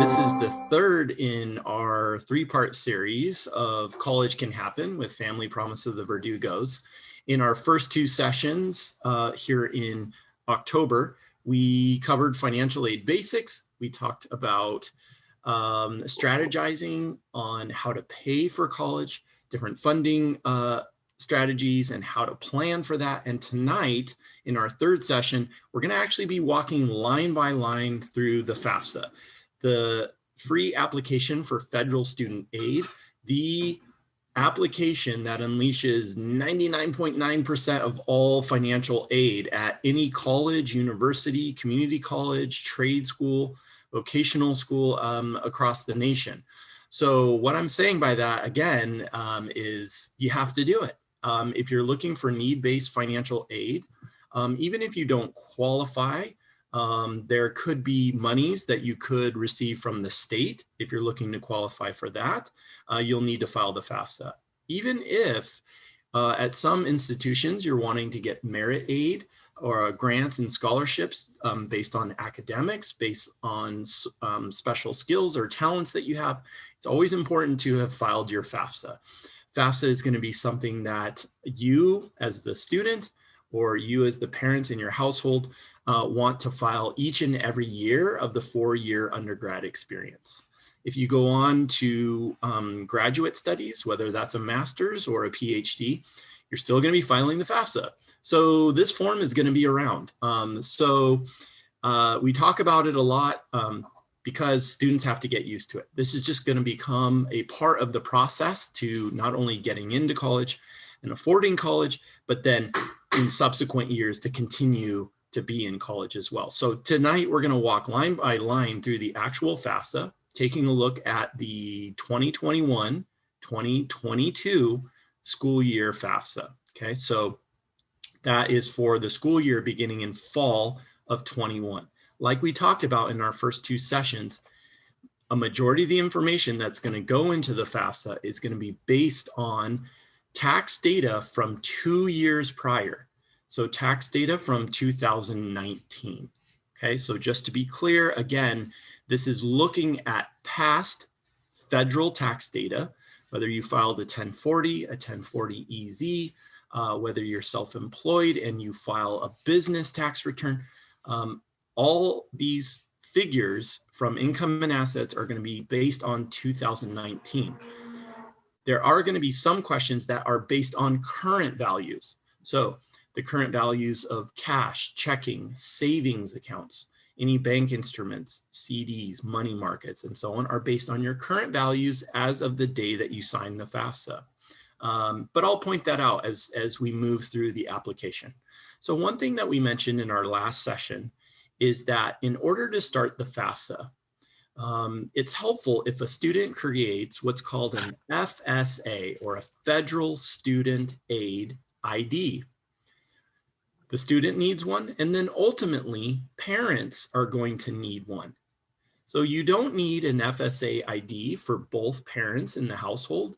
This is the third in our three-part series of College Can Happen with Family Promise of the Verdugos. In our first two sessions here in October, we covered financial aid basics. We talked about strategizing on how to pay for college, different funding strategies, and how to plan for that. And tonight, in our third session, we're going to actually be walking line by line through the FAFSA, the free application for federal student aid, the application that unleashes 99.9% of all financial aid at any college, university, community college, trade school, vocational school across the nation. So what I'm saying by that, again, is you have to do it. If you're looking for need-based financial aid, even if you don't qualify, there could be monies that you could receive from the state. If you're looking to qualify for that, you'll need to file the FAFSA. Even if at some institutions you're wanting to get merit aid or grants and scholarships based on academics, based on special skills or talents that you have, it's always important to have filed your FAFSA. FAFSA is going to be something that you as the student or you as the parents in your household want to file each and every year of the 4-year undergrad experience. If you go on to graduate studies, whether that's a master's or a PhD, you're still going to be filing the FAFSA. So this form is going to be around. We talk about it a lot because students have to get used to it. This is just going to become a part of the process to not only getting into college and affording college, but then in subsequent years to continue to be in college as well. So tonight we're going to walk line by line through the actual FAFSA, taking a look at the 2021-2022 school year FAFSA. Okay, so that is for the school year beginning in fall of 21. Like we talked about in our first two sessions, a majority of the information that's going to go into the FAFSA is going to be based on tax data from 2 years prior. So tax data from 2019. Okay, so just to be clear, again, this is looking at past federal tax data, whether you filed a 1040, a 1040 EZ, whether you're self-employed and you file a business tax return. All these figures from income and assets are going to be based on 2019. There are going to be some questions that are based on current values. So the current values of cash, checking, savings accounts, any bank instruments, CDs, money markets, and so on are based on your current values as of the day that you sign the FAFSA. But I'll point that out as we move through the application. So one thing that we mentioned in our last session is that in order to start the FAFSA, it's helpful if a student creates what's called an FSA, or a Federal Student Aid ID. The student needs one, and then ultimately parents are going to need one. So you don't need an FSA ID for both parents in the household.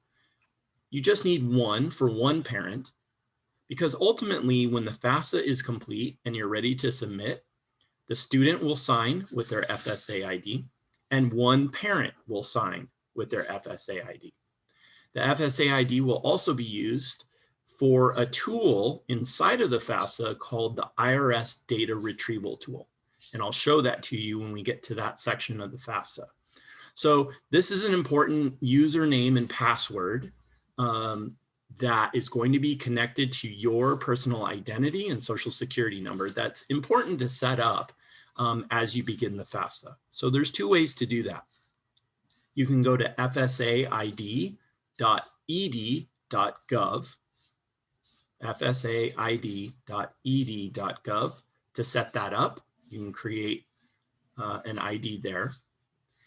You just need one for one parent, because ultimately when the FAFSA is complete and you're ready to submit, the student will sign with their FSA ID and one parent will sign with their FSA ID. The FSA ID will also be used for a tool inside of the FAFSA called the IRS Data Retrieval Tool. And I'll show that to you when we get to that section of the FAFSA. So this is an important username and password that is going to be connected to your personal identity and social security number. That's important to set up as you begin the FAFSA. So there's two ways to do that. You can go to fsaid.ed.gov, fsaid.ed.gov to set that up. You can create an ID there.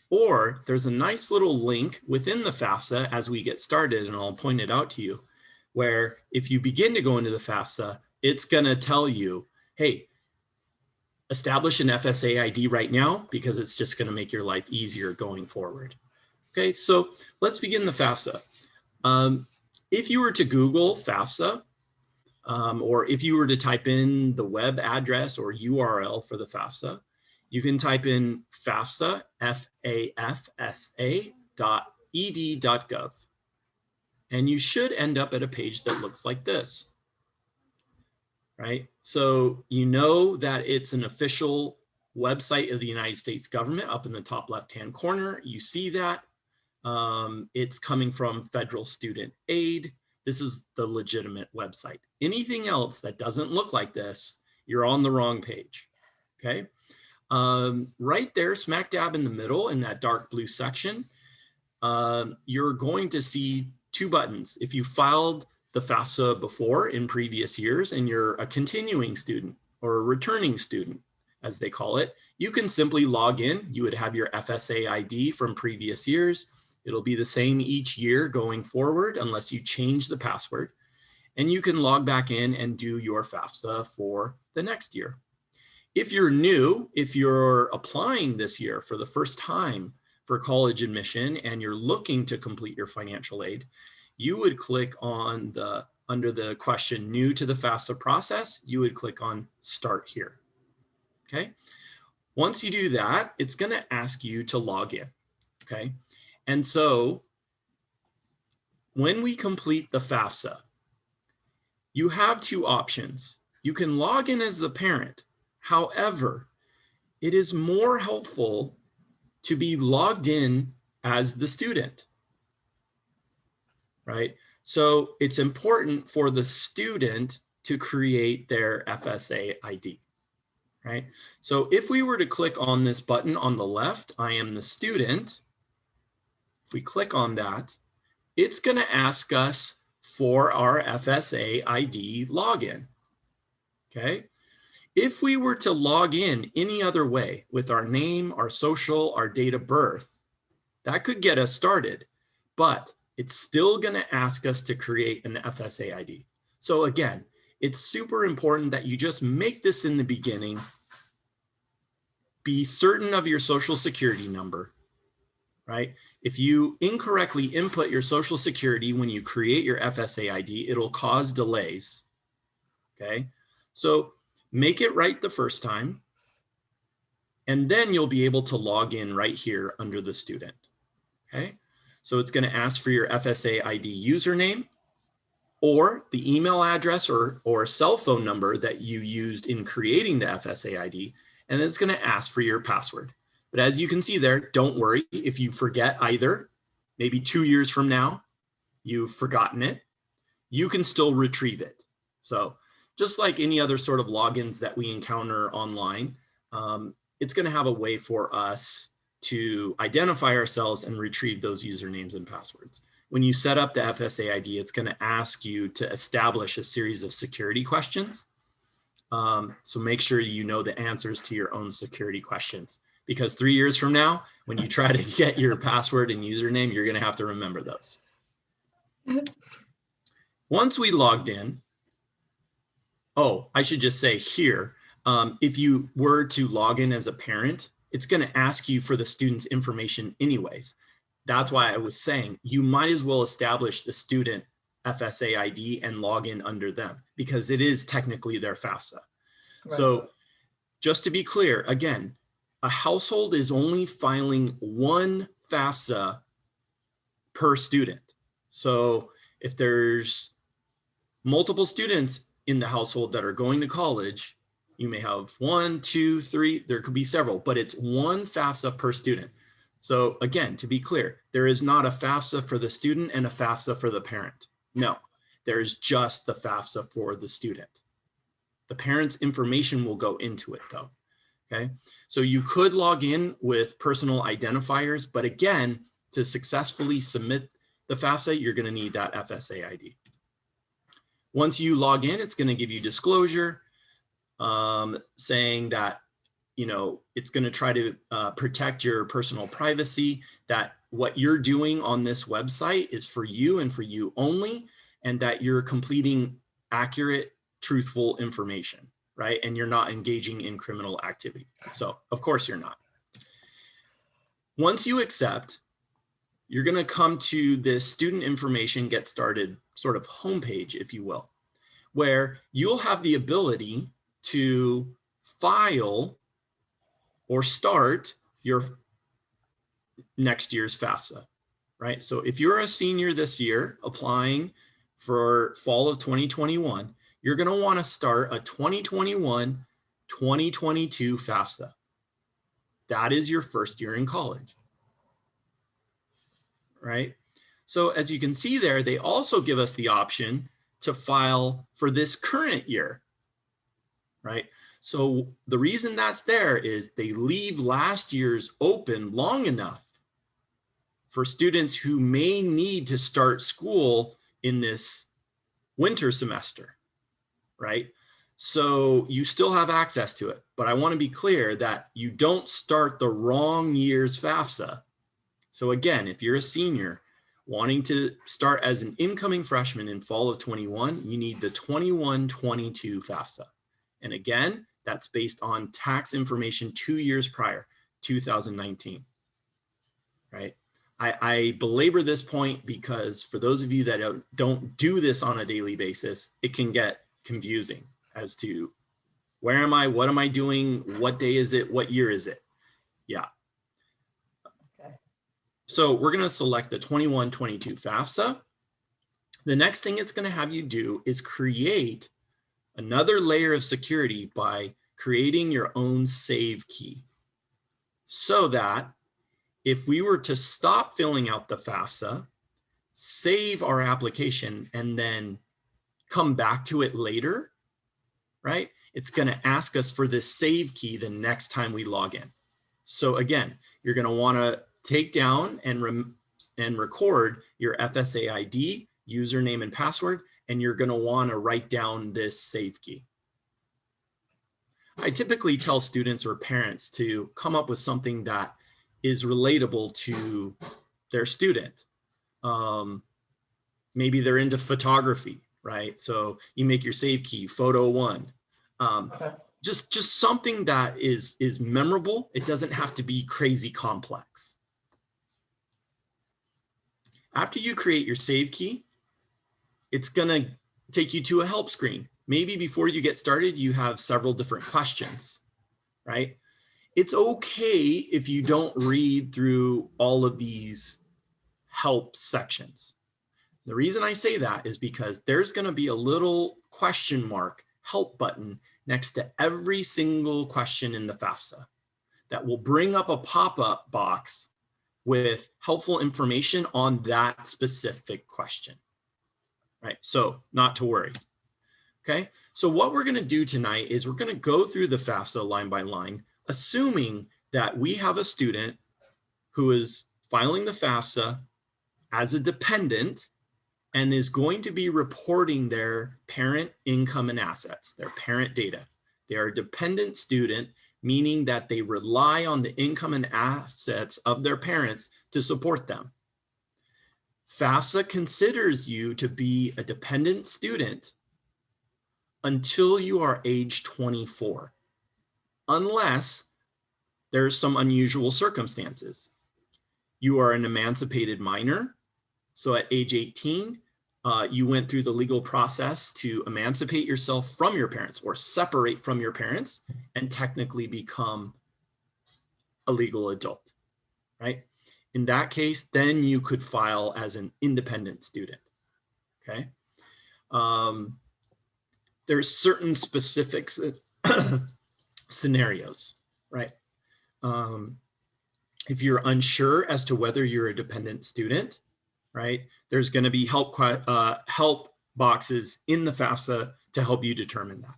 Or there's a nice little link within the FAFSA as we get started, and I'll point it out to you, where if you begin to go into the FAFSA, it's going to tell you, hey, establish an FSA ID right now, because it's just going to make your life easier going forward. Okay, so let's begin the FAFSA. If you were to Google FAFSA, or if you were to type in the web address or URL for the FAFSA, you can type in FAFSA, FAFSA.ed.gov. And you should end up at a page that looks like this, right? So you know that it's an official website of the United States government up in the top left-hand corner. You see that. It's coming from federal student aid. This is the legitimate website. Anything else that doesn't look like this, you're on the wrong page, okay? Right there, smack dab in the middle in that dark blue section, you're going to see two buttons. If you filed the FAFSA before in previous years and you're a continuing student or a returning student, as they call it, you can simply log in. You would have your FSA ID from previous years. It'll be the same each year going forward unless you change the password. And you can log back in and do your FAFSA for the next year. If you're new, if you're applying this year for the first time for college admission and you're looking to complete your financial aid, you would click on under the question new to the FAFSA process, you would click on start here, okay? Once you do that, it's gonna ask you to log in, okay? And so when we complete the FAFSA, you have two options. You can log in as the parent. However, it is more helpful to be logged in as the student, right? So it's important for the student to create their FSA ID, right? So if we were to click on this button on the left, I am the student. If we click on that, it's going to ask us for our FSA ID login, okay? If we were to log in any other way with our name, our social, our date of birth, that could get us started, but it's still going to ask us to create an FSA ID. So again, it's super important that you just make this in the beginning. Be certain of your social security number, right? If you incorrectly input your social security when you create your FSA ID, it'll cause delays, okay? So make it right the first time, and then you'll be able to log in right here under the student, okay? So it's gonna ask for your FSA ID username or the email address or cell phone number that you used in creating the FSA ID, and then it's gonna ask for your password. But as you can see there, don't worry if you forget either, maybe 2 years from now, you've forgotten it, you can still retrieve it. So just like any other sort of logins that we encounter online, it's going to have a way for us to identify ourselves and retrieve those usernames and passwords. When you set up the FSA ID, it's going to ask you to establish a series of security questions. So make sure you know the answers to your own security questions, because 3 years from now, when you try to get your password and username, you're going to have to remember those. Once we logged in, oh, I should just say here, if you were to log in as a parent, it's going to ask you for the student's information anyways. That's why I was saying you might as well establish the student FSA ID and log in under them, because it is technically their FAFSA. Right. So just to be clear, again, a household is only filing one FAFSA per student. So if there's multiple students in the household that are going to college, you may have 1, 2, 3, there could be several, but it's one FAFSA per student. So again, to be clear, there is not a FAFSA for the student and a FAFSA for the parent. No, there's just the FAFSA for the student. The parent's information will go into it though, okay? So you could log in with personal identifiers, but again, to successfully submit the FAFSA, you're gonna need that FSA ID. Once you log in, it's gonna give you disclosure saying that, you know, it's gonna try to protect your personal privacy, that what you're doing on this website is for you and for you only, and that you're completing accurate, truthful information, right? And you're not engaging in criminal activity. So of course you're not. Once you accept, you're gonna come to this student information get started sort of homepage, if you will, where you'll have the ability to file or start your next year's FAFSA, right? So if you're a senior this year applying for fall of 2021, you're going to want to start a 2021-2022 FAFSA. That is your first year in college, right? So as you can see there, they also give us the option to file for this current year, right? So the reason that's there is they leave last year's open long enough for students who may need to start school in this winter semester, right? So you still have access to it, but I want to be clear that you don't start the wrong year's FAFSA. So again, if you're a senior wanting to start as an incoming freshman in fall of 21, you need the 21-22 FAFSA. And again, that's based on tax information 2 years prior, 2019, right? I belabor this point because for those of you that don't do this on a daily basis, it can get confusing as to where am I, what am I doing, what day is it, what year is it? Yeah. Okay. So we're going to select the 21-22 FAFSA. The next thing it's going to have you do is create another layer of security by creating your own save key, so that if we were to stop filling out the FAFSA, save our application, and then come back to it later, right? It's going to ask us for this save key the next time we log in. So again, you're going to want to take down and record your FSA ID, username and password, and you're going to want to write down this save key. I typically tell students or parents to come up with something that is relatable to their student. Maybe they're into photography, right? So you make your save key photo 1. Okay. Just something that is memorable. It doesn't have to be crazy complex. After you create your save key, it's gonna take you to a help screen. Maybe before you get started, you have several different questions, right? It's okay if you don't read through all of these help sections. The reason I say that is because there's going to be a little question mark help button next to every single question in the FAFSA that will bring up a pop-up box with helpful information on that specific question, right? So not to worry. Okay, so what we're going to do tonight is we're going to go through the FAFSA line by line, assuming that we have a student who is filing the FAFSA as a dependent and is going to be reporting their parent income and assets, their parent data. They are a dependent student, meaning that they rely on the income and assets of their parents to support them. FAFSA considers you to be a dependent student until you are age 24, unless there's some unusual circumstances. You are an emancipated minor, so at age 18, you went through the legal process to emancipate yourself from your parents or separate from your parents and technically become a legal adult, right? In that case, then you could file as an independent student, okay? There's certain specific scenarios, right? If you're unsure as to whether you're a dependent student, right, there's going to be help boxes in the FAFSA to help you determine that,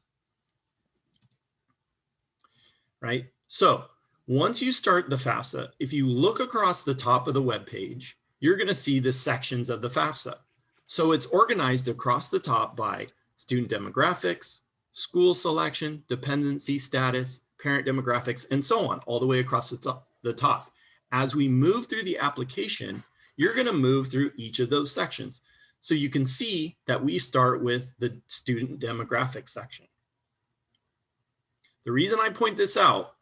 right? So once you start the FAFSA, if you look across the top of the web page, you're going to see the sections of the FAFSA. So it's organized across the top by student demographics, school selection, dependency status, parent demographics, and so on, all the way across the top. As we move through the application, you're going to move through each of those sections. So you can see that we start with the student demographics section. The reason I point this out,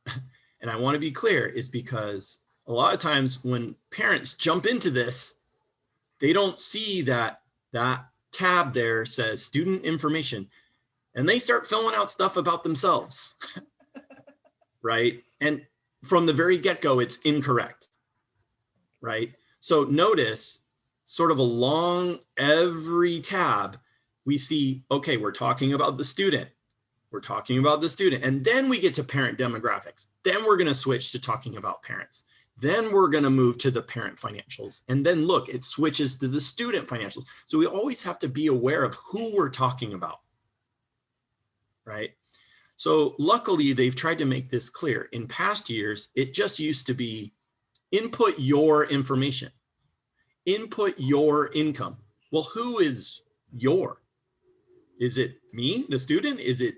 and I want to be clear, is because a lot of times when parents jump into this, they don't see that tab there says student information, and they start filling out stuff about themselves, right? And from the very get-go, it's incorrect, right? So notice sort of along every tab, we see, okay, we're talking about the student. We're talking about the student. And then we get to parent demographics. Then we're going to switch to talking about parents. Then we're going to move to the parent financials. And then look, it switches to the student financials. So we always have to be aware of who we're talking about, right? So luckily, they've tried to make this clear. In past years, it just used to be input your information, input your income. Well, who is your? Is it me, the student? Is it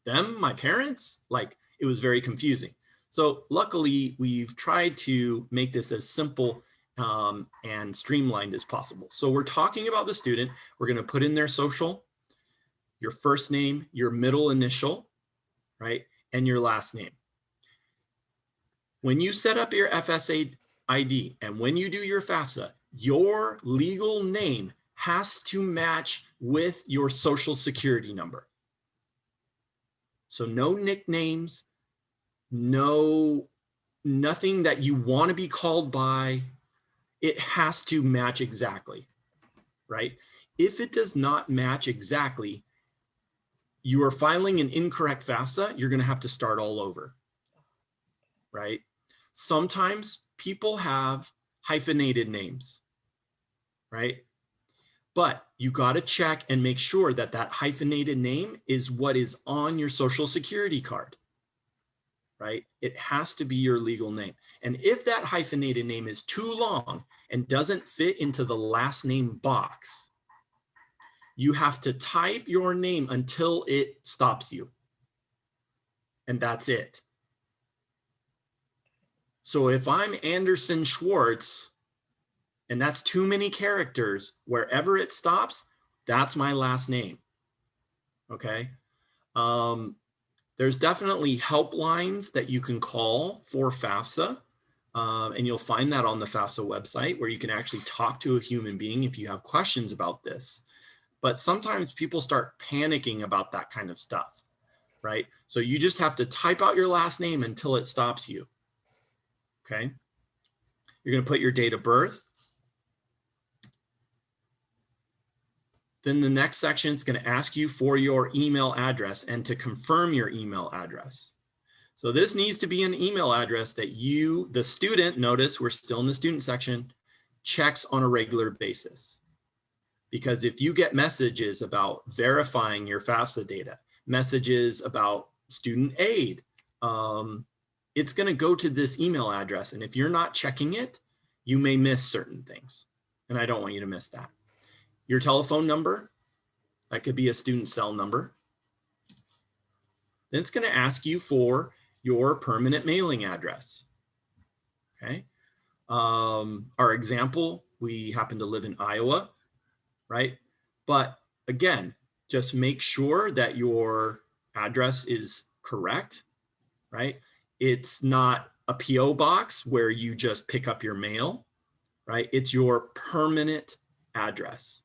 them, my parents? Like, it was very confusing. So luckily, we've tried to make this as simple and streamlined as possible. So we're talking about the student. We're going to put in their social, your first name, your middle initial, right? And your last name. When you set up your FSA ID and when you do your FAFSA, your legal name has to match with your social security number. So no nicknames, nothing that you want to be called by. It has to match exactly, right? If it does not match exactly, you are filing an incorrect FAFSA, you're going to have to start all over, right? Sometimes people have hyphenated names, right? But you got to check and make sure that that hyphenated name is what is on your social security card, right? It has to be your legal name. And if that hyphenated name is too long and doesn't fit into the last name box, you have to type your name until it stops you. And that's it. So if I'm Anderson Schwartz, and that's too many characters, wherever it stops, that's my last name. Okay. There's definitely helplines that you can call for FAFSA. And you'll find that on the FAFSA website where you can actually talk to a human being if you have questions about this. But sometimes people start panicking about that kind of stuff, right? So you just have to type out your last name until it stops you. Okay. You're going to put your date of birth. Then the next section is going to ask you for your email address and to confirm your email address. So this needs to be an email address that you, the student, notice we're still in the student section, checks on a regular basis. Because if you get messages about verifying your FAFSA data, messages about student aid, it's going to go to this email address. And if you're not checking it, you may miss certain things. And I don't want you to miss that. Your telephone number, that could be a student cell number. Then it's going to ask you for your permanent mailing address. Okay. Our example, we happen to live in Iowa, right? But again, just make sure that your address is correct, right? It's not a PO box where you just pick up your mail, right? It's your permanent address,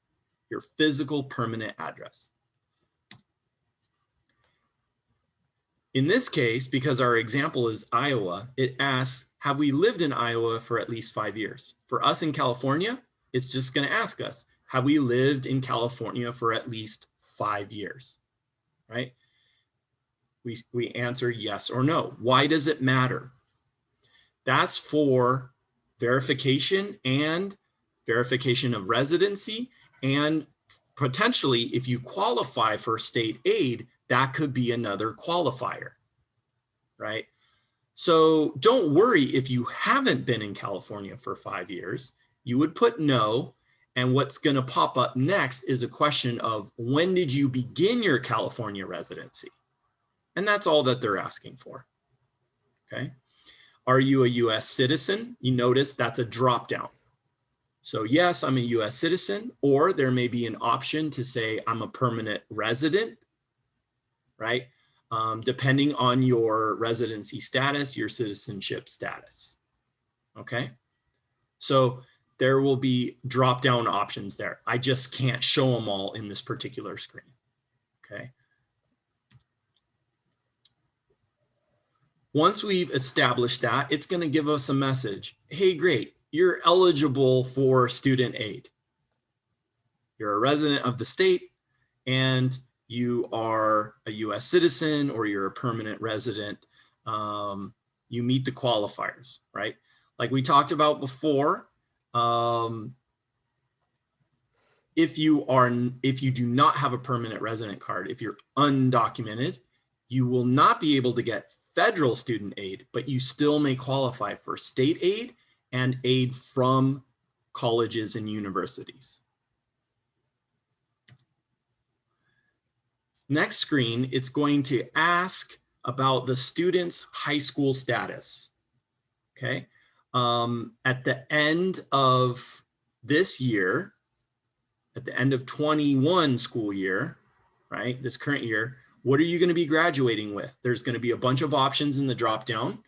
your physical permanent address. In this case, because our example is Iowa, it asks, have we lived in Iowa for at least 5 years? For us in California, it's just going to ask us, have we lived in California for at least 5 years, right? We answer yes or no. Why does it matter? That's for verification and verification of residency, and potentially if you qualify for state aid, that could be another qualifier, right? So don't worry if you haven't been in California for 5 years, you would put no. And what's going to pop up next is a question of when did you begin your California residency? And that's all that they're asking for. Okay. Are you a US citizen? You notice that's a drop down. So yes, I'm a US citizen, or there may be an option to say I'm a permanent resident, right? Depending on your residency status, your citizenship status. Okay. So there will be drop-down options there. I just can't show them all in this particular screen, okay? Once we've established that, it's going to give us a message. Hey, great, you're eligible for student aid. You're a resident of the state and you are a US citizen or you're a permanent resident. You meet the qualifiers, right? Like we talked about before, if you do not have a permanent resident card, if you're undocumented, you will not be able to get federal student aid, but you still may qualify for state aid and aid from colleges and universities. Next screen, it's going to ask about the student's high school status. Okay. At the end of this year, at the end of 21 school year, right, this current year, what are you going to be graduating with? There's going to be a bunch of options in the dropdown.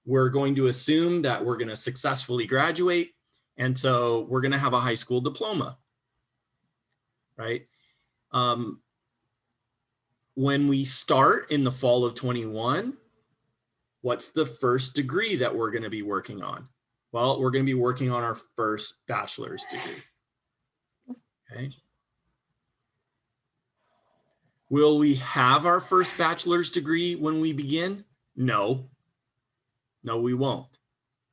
We're going to assume that we're going to successfully graduate. And so we're going to have a high school diploma, right? When we start in the fall of 21, what's the first degree that we're going to be working on? Well, we're going to be working on our first bachelor's degree. Okay. Will we have our first bachelor's degree when we begin? No. No, we won't.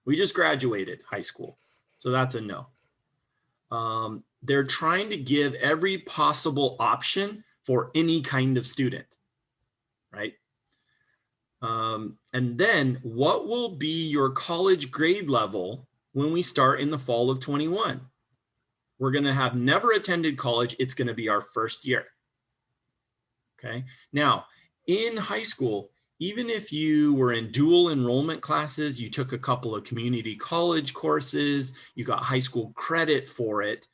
We just graduated high school. So that's a no. They're trying to give every possible option for any kind of student, right? And then what will be your college grade level when we start in the fall of 21? We're going to have never attended college. It's going to be our first year. Okay. Now, in high school, even if you were in dual enrollment classes, you took a couple of community college courses, you got high school credit for it,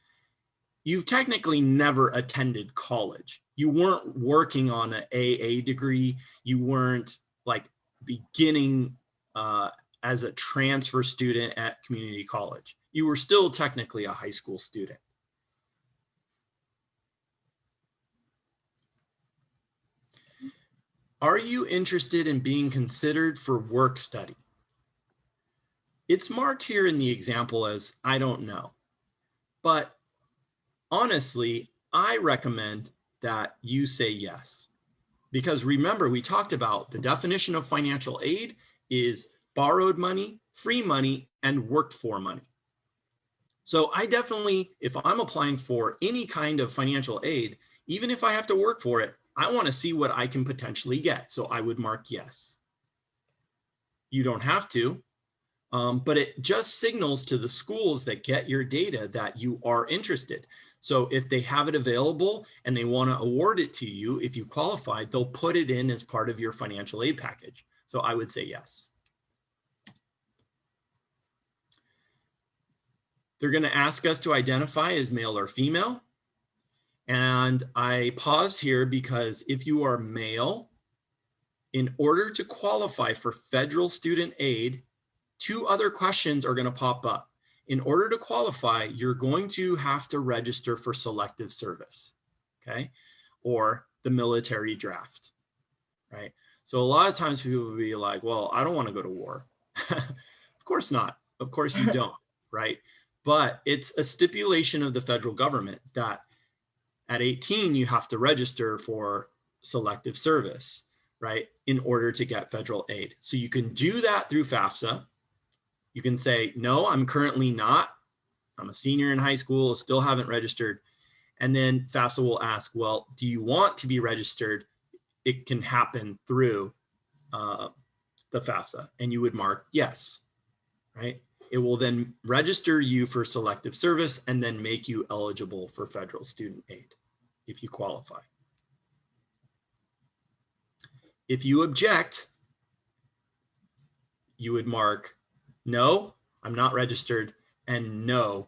you've technically never attended college. You weren't working on an AA degree. You weren't like beginning as a transfer student at community college. You were still technically a high school student. Are you interested in being considered for work study? It's marked here in the example as I don't know, but honestly, I recommend that you say yes. Because remember, we talked about the definition of financial aid is borrowed money, free money, and worked for money. So I definitely, if I'm applying for any kind of financial aid, even if I have to work for it, I want to see what I can potentially get. So I would mark yes. You don't have to, but it just signals to the schools that get your data that you are interested. So if they have it available and they want to award it to you, if you qualify, they'll put it in as part of your financial aid package. So I would say yes. They're going to ask us to identify as male or female. And I pause here because if you are male, in order to qualify for federal student aid, two other questions are going to pop up. In order to qualify, you're going to have to register for selective service, okay? Or the military draft, right? So a lot of times people will be like, well, I don't want to go to war. Of course not. Of course you don't, right? But it's a stipulation of the federal government that at 18, you have to register for selective service, right? In order to get federal aid. So you can do that through FAFSA. You can say, no, I'm currently not. I'm a senior in high school, still haven't registered. And then FAFSA will ask, well, do you want to be registered? It can happen through the FAFSA. And you would mark yes, right? It will then register you for selective service and then make you eligible for federal student aid if you qualify. If you object, you would mark no, I'm not registered, and no,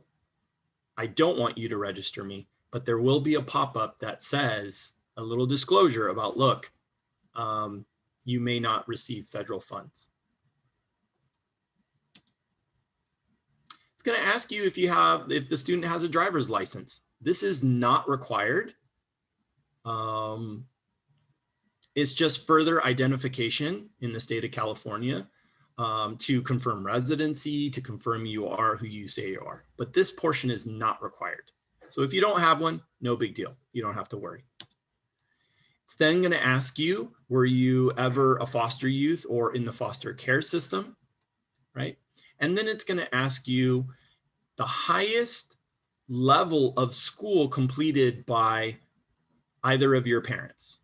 I don't want you to register me, but there will be a pop-up that says a little disclosure about, look, you may not receive federal funds. It's going to ask you if the student has a driver's license. This is not required. It's just further identification in the state of California to confirm residency, to confirm you are who you say you are. But this portion is not required. So if you don't have one, no big deal. You don't have to worry. It's then going to ask you, were you ever a foster youth or in the foster care system, right? And then it's going to ask you the highest level of school completed by either of your parents,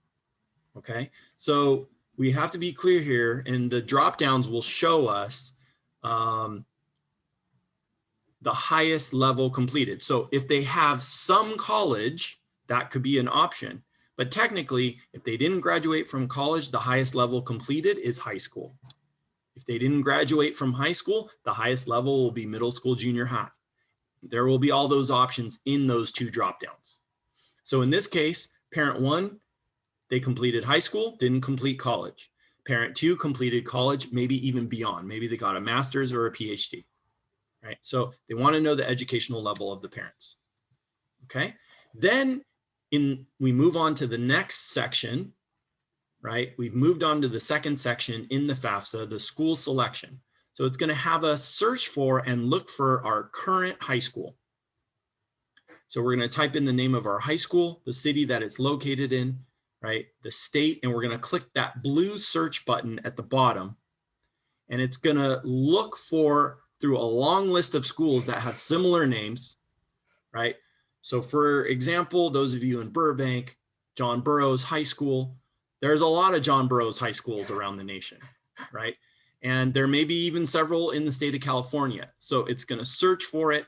okay? So we have to be clear here, and the drop downs will show us the highest level completed. So if they have some college, that could be an option. But technically, if they didn't graduate from college, the highest level completed is high school. If they didn't graduate from high school, the highest level will be middle school, junior high. There will be all those options in those two drop downs. So in this case, parent one, they completed high school, didn't complete college. Parent two completed college, maybe even beyond. Maybe they got a master's or a PhD, right? So they want to know the educational level of the parents, okay? Then we move on to the next section, right? We've moved on to the second section in the FAFSA, the school selection. So it's going to have us search for and look for our current high school. So we're going to type in the name of our high school, the city that it's located in, right? The state, and we're going to click that blue search button at the bottom. And it's going to look for through a long list of schools that have similar names, right? So for example, those of you in Burbank, John Burroughs High School, there's a lot of John Burroughs high schools around the nation, right? And there may be even several in the state of California. So it's going to search for it,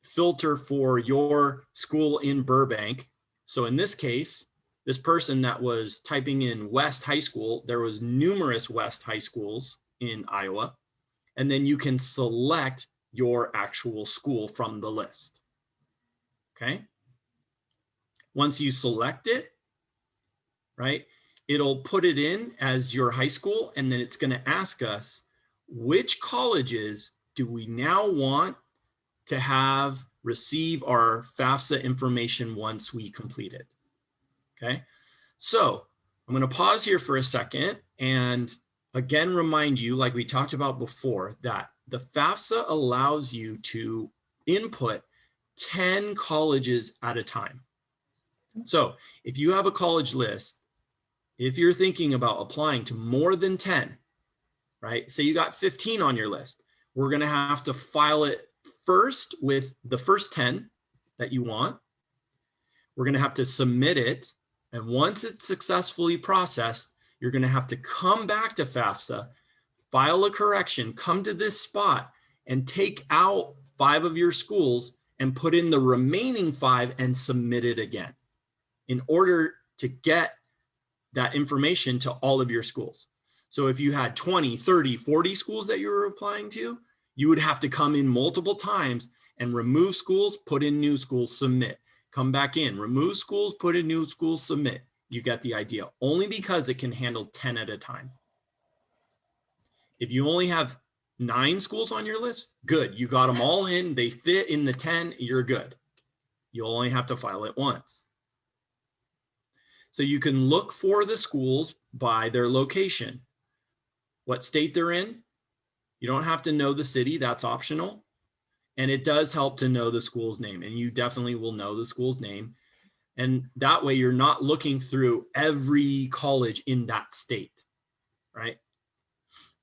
filter for your school in Burbank. So in this case, this person that was typing in West High School, there was numerous West High Schools in Iowa. And then you can select your actual school from the list. Okay. Once you select it, right, it'll put it in as your high school, and then it's going to ask us, which colleges do we now want to have receive our FAFSA information once we complete it? Okay, so I'm going to pause here for a second and again remind you, like we talked about before, that the FAFSA allows you to input 10 colleges at a time. So if you have a college list, if you're thinking about applying to more than 10, right? Say you got 15 on your list, we're going to have to file it first with the first 10 that you want. We're going to have to submit it. And once it's successfully processed, you're going to have to come back to FAFSA, file a correction, come to this spot and take out 5 of your schools and put in the remaining 5 and submit it again in order to get that information to all of your schools. So if you had 20, 30, 40 schools that you were applying to, you would have to come in multiple times and remove schools, put in new schools, submit, come back in, remove schools, put in new schools, submit. You get the idea, only because it can handle 10 at a time. If you only have 9 schools on your list, good. You got them all in, they fit in the 10, you're good. You'll only have to file it once. So you can look for the schools by their location, what state they're in. You don't have to know the city, that's optional. And it does help to know the school's name, and you definitely will know the school's name. And that way you're not looking through every college in that state, right?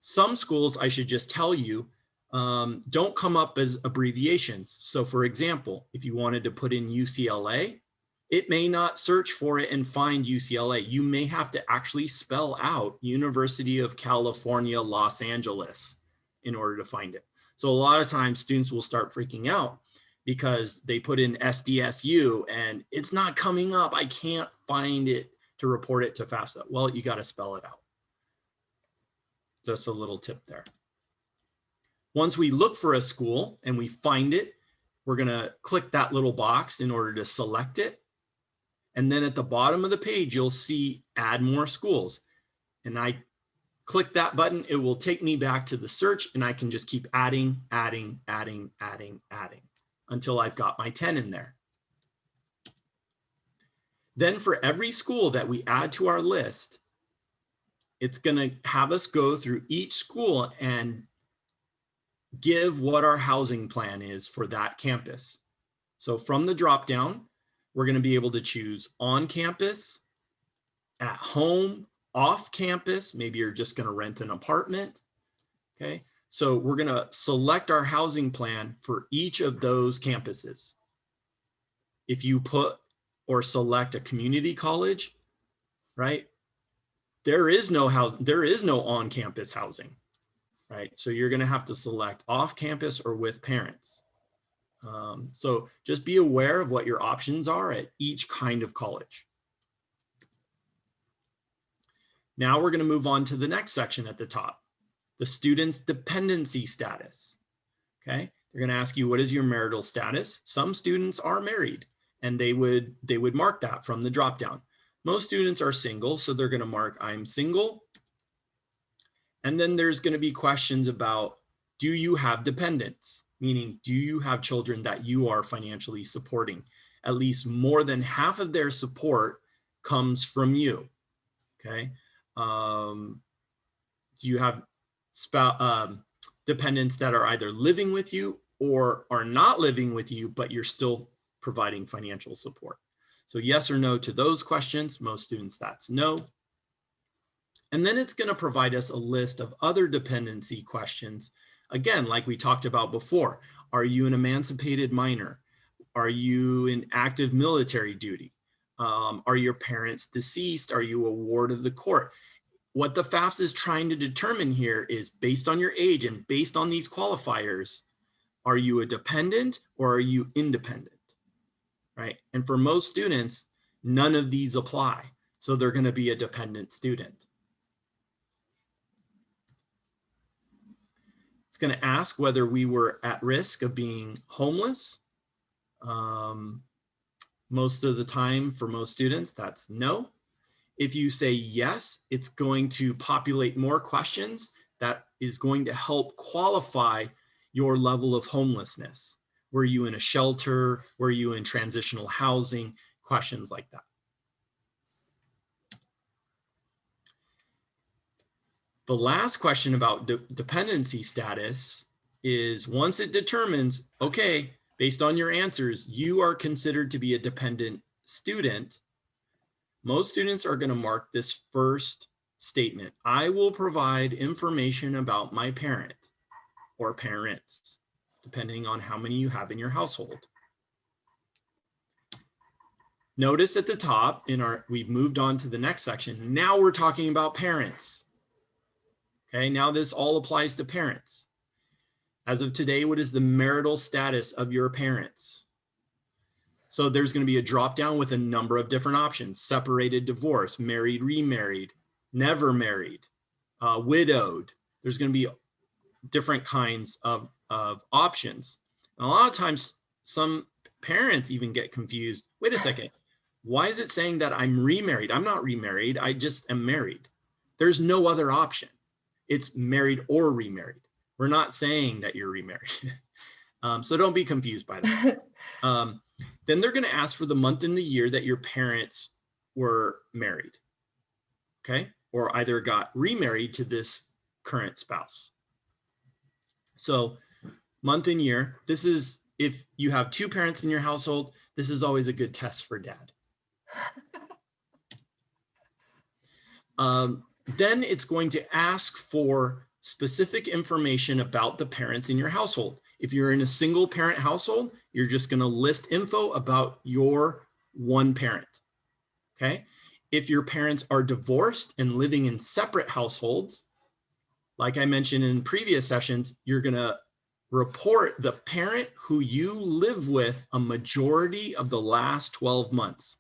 Some schools, I should just tell you, don't come up as abbreviations. So for example, if you wanted to put in UCLA, it may not search for it and find UCLA. You may have to actually spell out University of California, Los Angeles in order to find it. So a lot of times students will start freaking out because they put in SDSU and it's not coming up. I can't find it to report it to FAFSA. Well, you got to spell it out. Just a little tip there. Once we look for a school and we find it, we're going to click that little box in order to select it. And then at the bottom of the page, you'll see add more schools. And I click that button, it will take me back to the search and I can just keep adding until I've got my 10 in there. Then for every school that we add to our list, it's going to have us go through each school and give what our housing plan is for that campus. So from the drop down, we're going to be able to choose on campus, at home, off campus. Maybe you're just going to rent an apartment. Okay. So we're going to select our housing plan for each of those campuses. If you put or select a community college, right, there is no on-campus housing, right? So you're going to have to select off-campus or with parents. So just be aware of what your options are at each kind of college. Now we're going to move on to the next section at the top, the student's dependency status. Okay, they're going to ask you, what is your marital status? Some students are married, and they would mark that from the dropdown. Most students are single, so they're going to mark I'm single. And then there's going to be questions about, do you have dependents? Meaning, do you have children that you are financially supporting? At least more than half of their support comes from you. Okay. Do you have dependents that are either living with you or are not living with you, but you're still providing financial support? So yes or no to those questions. Most students, that's no. And then it's going to provide us a list of other dependency questions. Again, like we talked about before, are you an emancipated minor? Are you in active military duty? Are your parents deceased? Are you a ward of the court? What the FAFSA is trying to determine here is, based on your age and based on these qualifiers, are you a dependent or are you independent, right? And for most students, none of these apply. So they're going to be a dependent student. It's going to ask whether we were at risk of being homeless. Most of the time for most students, that's no. If you say yes, it's going to populate more questions that is going to help qualify your level of homelessness. Were you in a shelter? Were you in transitional housing? Questions like that. The last question about dependency status is, once it determines, okay, based on your answers, you are considered to be a dependent student, most students are going to mark this first statement. I will provide information about my parent or parents, depending on how many you have in your household. Notice at the top we've moved on to the next section. Now we're talking about parents. Okay, now this all applies to parents. As of today, what is the marital status of your parents? So there's going to be a drop down with a number of different options: separated, divorced, married, remarried, never married, widowed. There's going to be different kinds of options. And a lot of times, some parents even get confused. Wait a second. Why is it saying that I'm remarried? I'm not remarried. I just am married. There's no other option. It's married or remarried. We're not saying that you're remarried. So don't be confused by that. Then they're going to ask for the month and the year that your parents were married, okay? Or either got remarried to this current spouse. So month and year, this is, if you have two parents in your household, this is always a good test for dad. Then it's going to ask for specific information about the parents in your household. If you're in a single parent household, you're just going to list info about your one parent. Okay. If your parents are divorced and living in separate households, like I mentioned in previous sessions, you're going to report the parent who you live with a majority of the last 12 months.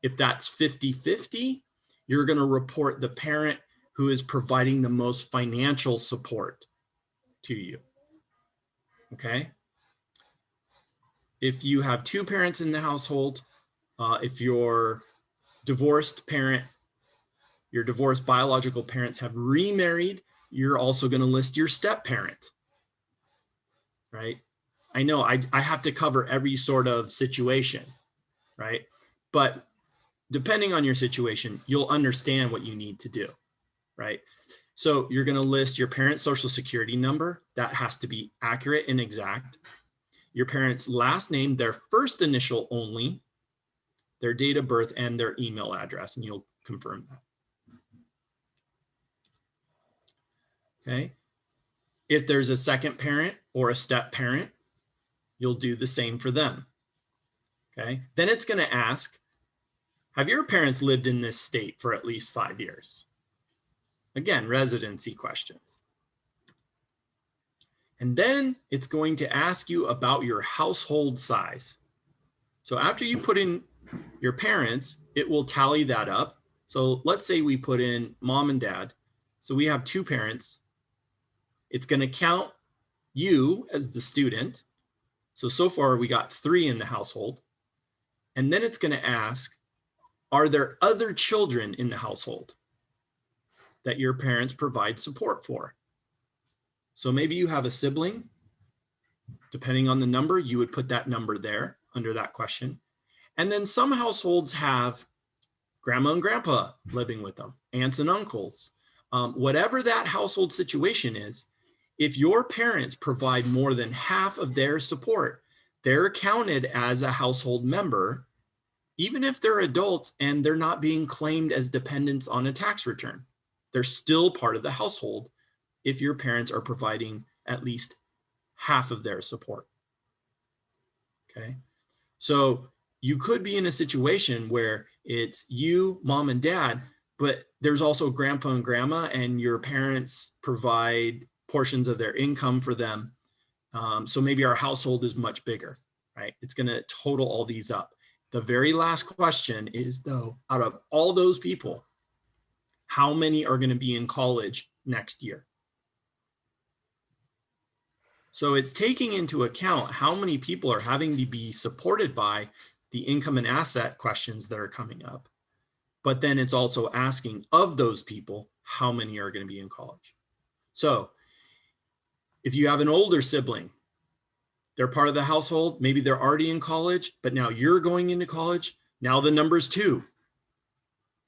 If that's 50-50, you're going to report the parent who is providing the most financial support to you. Okay. If you have two parents in the household, if your divorced parent, your divorced biological parents have remarried, you're also going to list your step parent, right? I know I have to cover every sort of situation, right? But depending on your situation, you'll understand what you need to do. right? So you're going to list your parent's social security number. That has to be accurate and exact. Your parent's last name, their first initial only, their date of birth, and their email address, and you'll confirm that. Okay. If there's a second parent or a step parent, you'll do the same for them. Okay. Then it's going to ask, have your parents lived in this state for at least 5 years? Again, residency questions. And then it's going to ask you about your household size. So after you put in your parents, it will tally that up. So let's say we put in mom and dad. So we have 2 parents. It's going to count you as the student. So far we got 3 in the household. And then it's going to ask, are there other children in the household that your parents provide support for? So maybe you have a sibling. Depending on the number, you would put that number there under that question. And then some households have grandma and grandpa living with them, aunts and uncles. Whatever that household situation is, if your parents provide more than half of their support, they're counted as a household member, even if they're adults and they're not being claimed as dependents on a tax return. They're still part of the household if your parents are providing at least half of their support. Okay. So you could be in a situation where it's you, mom and dad, but there's also grandpa and grandma, and your parents provide portions of their income for them. So maybe our household is much bigger, right? It's going to total all these up. The very last question is, though, out of all those people, how many are going to be in college next year? So it's taking into account how many people are having to be supported by the income and asset questions that are coming up. But then it's also asking of those people, how many are going to be in college? So if you have an older sibling, they're part of the household, maybe they're already in college, but now you're going into college. Now the number's 2,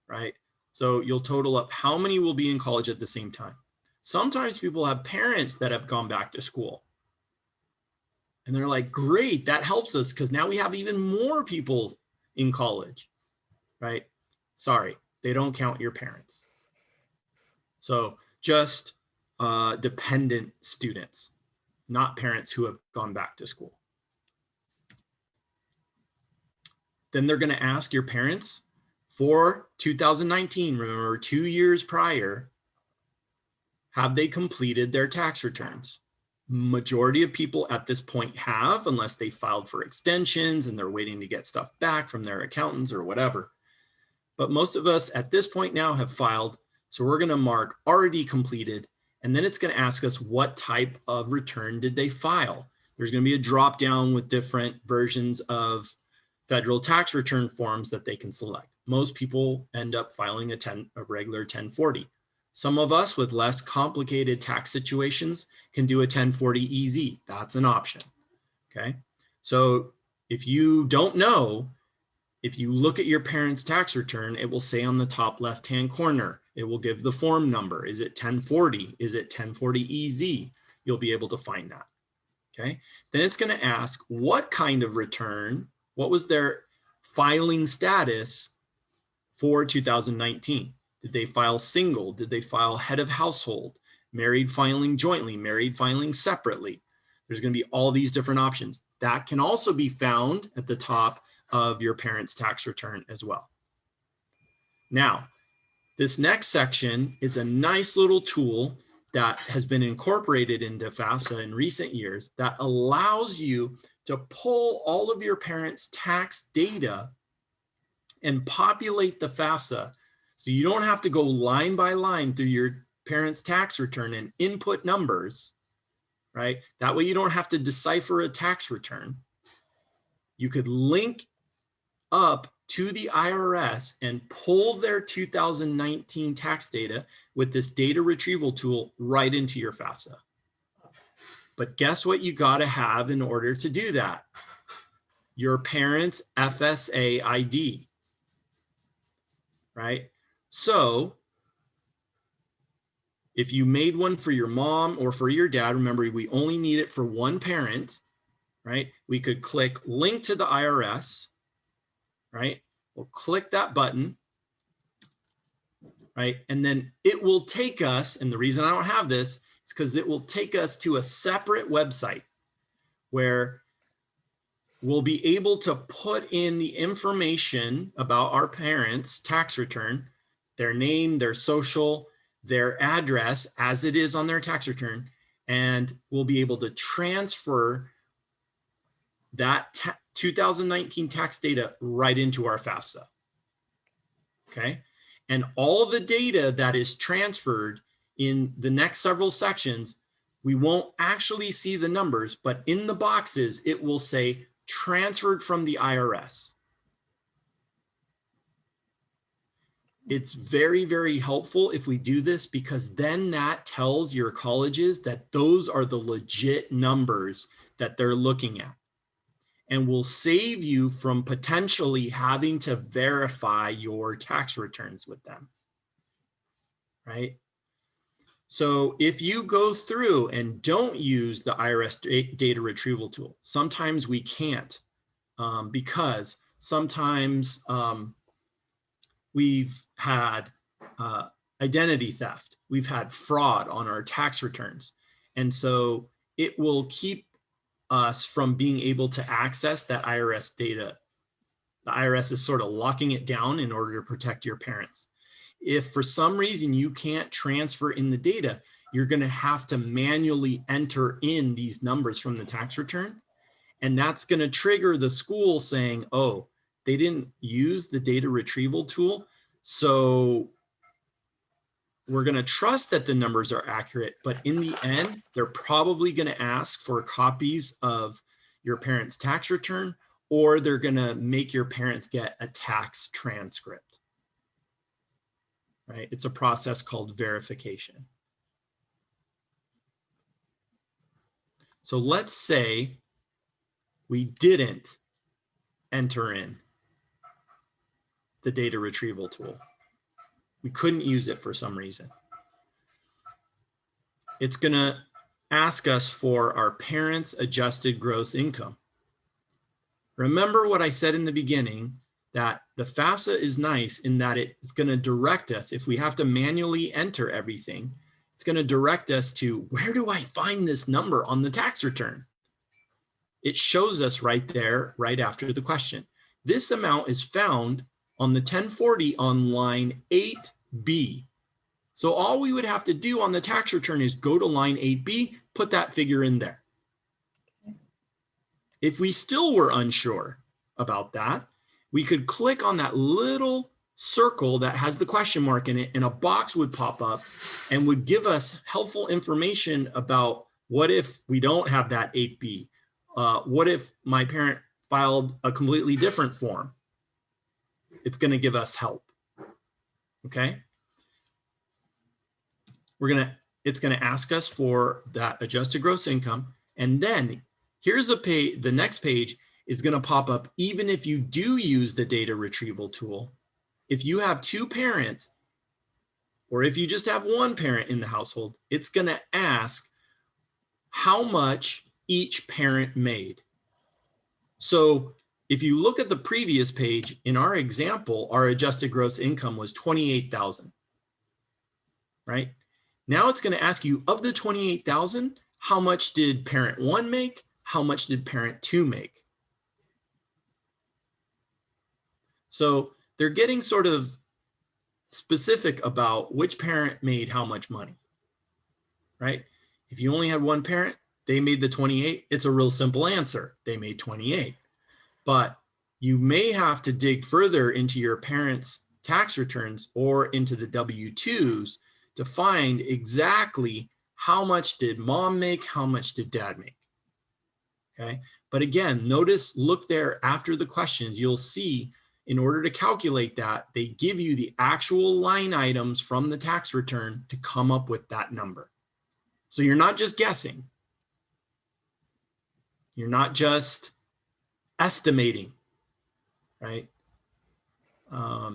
right? So you'll total up how many will be in college at the same time. Sometimes people have parents that have gone back to school. And they're like, great, that helps us because now we have even more people in college, right? Sorry, they don't count your parents. So just dependent students, not parents who have gone back to school. Then they're going to ask your parents for 2019, remember 2 years prior, have they completed their tax returns? Majority of people at this point have, unless they filed for extensions and they're waiting to get stuff back from their accountants or whatever. But most of us at this point now have filed. So we're going to mark already completed. And then it's going to ask us what type of return did they file. There's going to be a drop down with different versions of federal tax return forms that they can select. Most people end up filing a regular 1040. Some of us with less complicated tax situations can do a 1040 EZ. That's an option. Okay. So if you don't know, if you look at your parents' tax return, it will say on the top left-hand corner, it will give the form number. Is it 1040? Is it 1040 EZ? You'll be able to find that. Okay. Then it's going to ask what kind of return, what was their filing status for 2019? Did they file single? Did they file head of household? Married filing jointly? Married filing separately? There's going to be all these different options. That can also be found at the top of your parents' tax return as well. Now, this next section is a nice little tool that has been incorporated into FAFSA in recent years that allows you to pull all of your parents' tax data and populate the FAFSA. So you don't have to go line by line through your parents' tax return and input numbers, right? That way you don't have to decipher a tax return. You could link up to the IRS and pull their 2019 tax data with this data retrieval tool right into your FAFSA. But guess what you got to have in order to do that? Your parents' FSA ID, right? So If you made one for your mom or for your dad, remember, we only need it for one parent, right? We could click link to the IRS, right? We'll click that button, right? And then it will take us, and the reason I don't have this is because it will take us to a separate website where we'll be able to put in the information about our parents' tax return, their name, their social, their address as it is on their tax return, and we'll be able to transfer that 2019 tax data right into our FAFSA. Okay. And all the data that is transferred in the next several sections, we won't actually see the numbers, but in the boxes, it will say transferred from the IRS. It's very, very helpful if we do this, because then that tells your colleges that those are the legit numbers that they're looking at, and will save you from potentially having to verify your tax returns with them, right? So if you go through and don't use the IRS data retrieval tool, sometimes we can't because sometimes we've had identity theft, we've had fraud on our tax returns. And so it will keep us from being able to access that IRS data. The IRS is sort of locking it down in order to protect your parents. If for some reason you can't transfer in the data, you're going to have to manually enter in these numbers from the tax return. And that's going to trigger the school saying, oh, they didn't use the data retrieval tool, so we're going to trust that the numbers are accurate. But in the end, they're probably going to ask for copies of your parents' tax return, or they're going to make your parents get a tax transcript. Right? It's a process called verification. So let's say we didn't enter in the data retrieval tool. We couldn't use it for some reason. It's going to ask us for our parents' adjusted gross income. Remember what I said in the beginning, that the FAFSA is nice in that it's going to direct us. If we have to manually enter everything, it's going to direct us to, where do I find this number on the tax return? It shows us right there, right after the question. This amount is found on the 1040 on line 8B. So all we would have to do on the tax return is go to line 8B, put that figure in there. If we still were unsure about that, we could click on that little circle that has the question mark in it, and a box would pop up and would give us helpful information about, what if we don't have that 8B? What if my parent filed a completely different form? It's going to give us help. Okay. It's going to ask us for that adjusted gross income. And then here's a page, the next page is going to pop up. Even if you do use the data retrieval tool, if you have two parents, or if you just have one parent in the household, it's going to ask how much each parent made. So if you look at the previous page, in our example, our adjusted gross income was $28,000, right? Now it's going to ask you, of the $28,000, how much did parent one make? How much did parent two make? So they're getting sort of specific about which parent made how much money, right? If you only had one parent, they made the 28. It's a real simple answer. They made 28. But you may have to dig further into your parents' tax returns or into the W-2s to find exactly how much did mom make, how much did dad make. Okay. But again, notice, look there after the questions, you'll see in order to calculate that, they give you the actual line items from the tax return to come up with that number. So you're not just guessing. You're not just estimating, right?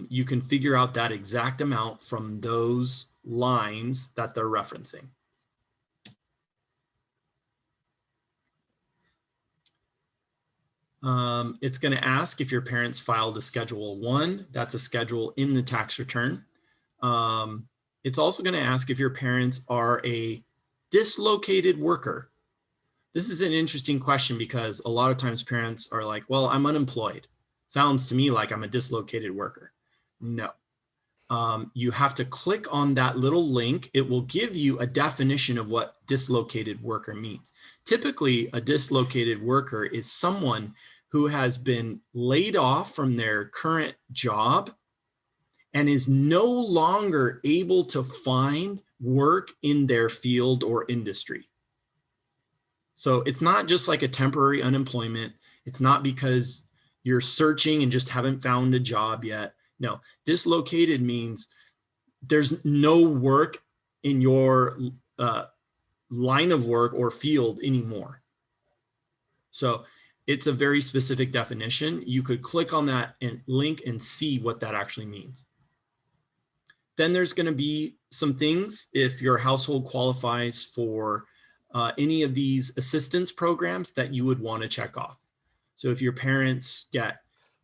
You can figure out that exact amount from those lines that they're referencing. It's going to ask if your parents filed a Schedule 1. That's a schedule in the tax return. It's also going to ask if your parents are a dislocated worker. This is an interesting question because a lot of times parents are like, well, I'm unemployed. Sounds to me like I'm a dislocated worker. No. You have to click on that little link. It will give you a definition of what dislocated worker means. Typically, a dislocated worker is someone who has been laid off from their current job and is no longer able to find work in their field or industry. So it's not just like a temporary unemployment. It's not because you're searching and just haven't found a job yet. No, dislocated means there's no work in your line of work or field anymore. So it's a very specific definition. You could click on that and link and see what that actually means. Then there's going to be some things if your household qualifies for any of these assistance programs that you would want to check off. So if your parents get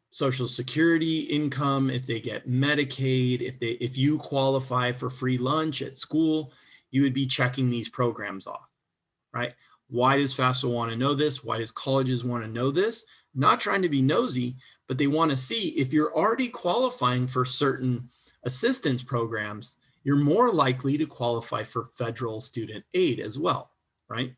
Social Security income, if they get Medicaid, if you qualify for free lunch at school, you would be checking these programs off, right? Why does FAFSA want to know this? Why does colleges want to know this? Not trying to be nosy, but they want to see if you're already qualifying for certain assistance programs, you're more likely to qualify for federal student aid as well, right?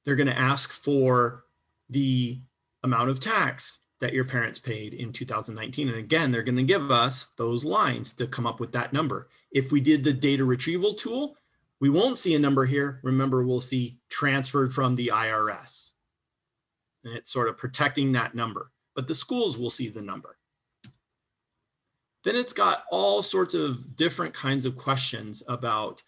They're going to ask for the amount of tax that your parents paid in 2019. And again, they're going to give us those lines to come up with that number. If we did the data retrieval tool, we won't see a number here. Remember, we'll see transferred from the IRS. And it's sort of protecting that number, but the schools will see the number. Then it's got all sorts of different kinds of questions about,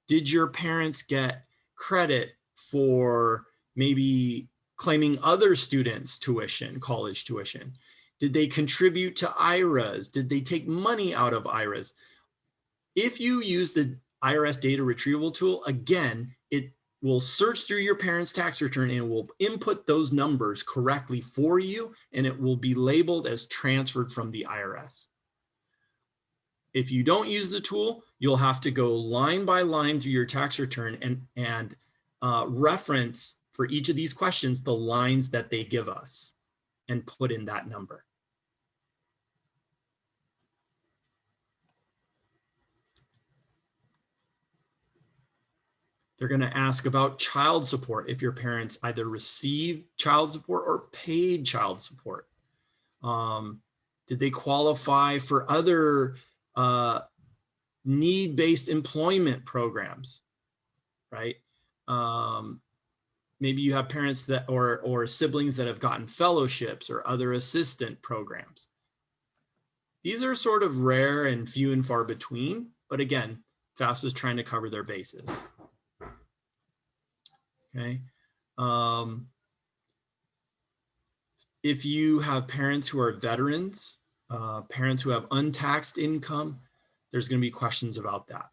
did your parents get credit for maybe claiming other students' tuition, college tuition? Did they contribute to IRAs? Did they take money out of IRAs? If you use the IRS data retrieval tool, again, it will search through your parents' tax return and will input those numbers correctly for you, and it will be labeled as transferred from the IRS. If you don't use the tool, you'll have to go line by line through your tax return and reference for each of these questions the lines that they give us and put in that number. They're going to ask about child support if your parents either receive child support or paid child support. Did they qualify for other need-based employment programs, right? Maybe you have parents that or siblings that have gotten fellowships or other assistant programs. These are sort of rare and few and far between, but again, FAFSA is trying to cover their bases. Okay. If you have parents who are veterans, parents who have untaxed income, there's going to be questions about that.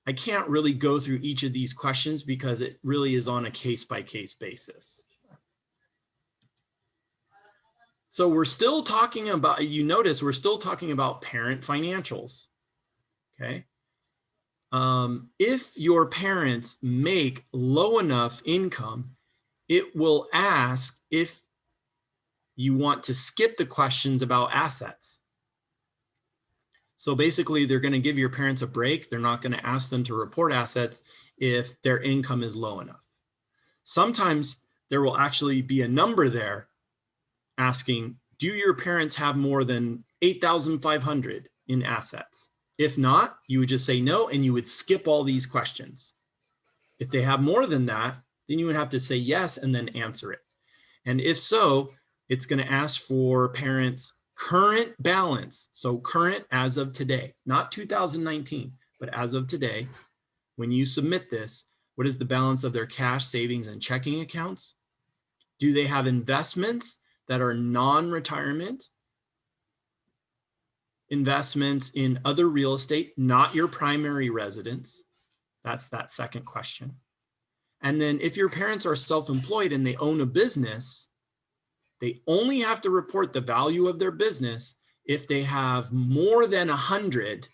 I can't really go through each of these questions because it really is on a case-by-case basis. So we're still talking about, you notice we're still talking about parent financials, okay? If your parents make low enough income, it will ask if you want to skip the questions about assets. So basically, they're going to give your parents a break. They're not going to ask them to report assets if their income is low enough. Sometimes there will actually be a number there asking, do your parents have more than 8,500 in assets? If not, you would just say no, and you would skip all these questions. If they have more than that, then you would have to say yes and then answer it. And if so, it's going to ask for parents' current balance. So current as of today, not 2019, but as of today, when you submit this, what is the balance of their cash, savings, and checking accounts? Do they have investments that are non-retirement? investments in other real estate, not your primary residence. That's that second question. And then if your parents are self-employed and they own a business, they only have to report the value of their business if they have more than 100